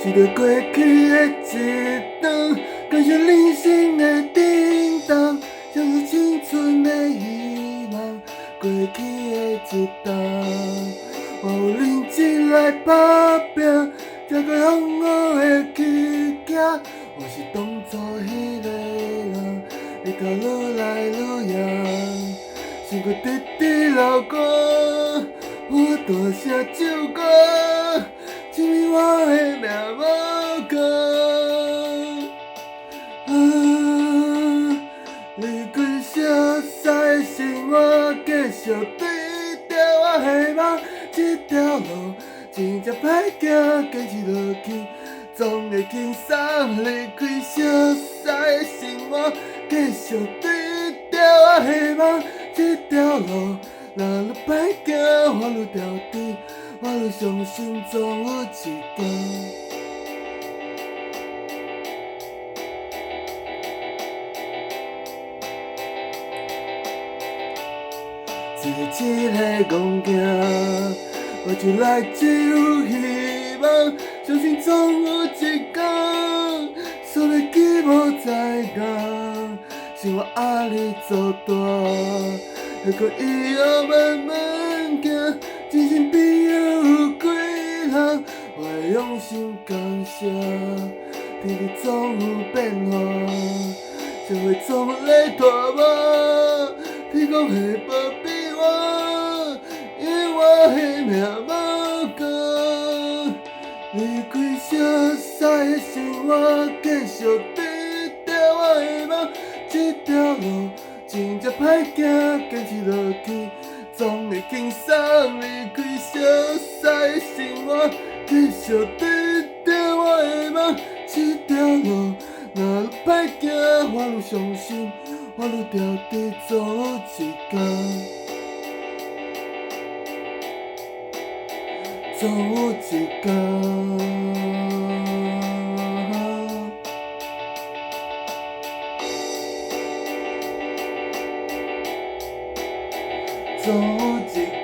一个过去的一段，感谢人生的震动，像是青春的希望，过去的一段，我有认真来打拼，才过风雨的起行。我是当初迄个人，日头愈来愈红，想过直直流汗，我大声唱歌，证明我的命无共。离开潇洒的生活，继续对着我希望，这条路真正歹行，坚持落去总会轻松。离开潇洒的生活，继续对着我希望，这条路若愈歹行，我愈调低，我愈相信总有一天。一个一个戆行，我就来只有希望，相信总有一天，所有期望在降，生活压力做大，还搁以后慢慢行，真心朋友有几人，我会用心感谢，天气总有变化，社会总在拖磨，天公会保庇我，因为我的命无共。离开潇洒的生活，继续对着我的梦，这条路真正歹行，坚持落去总会轻松。离开潇洒的生活，继续对着我的梦，这条路若愈歹行，我愈相信，我愈调低，总有一天，总有一天，总有一天。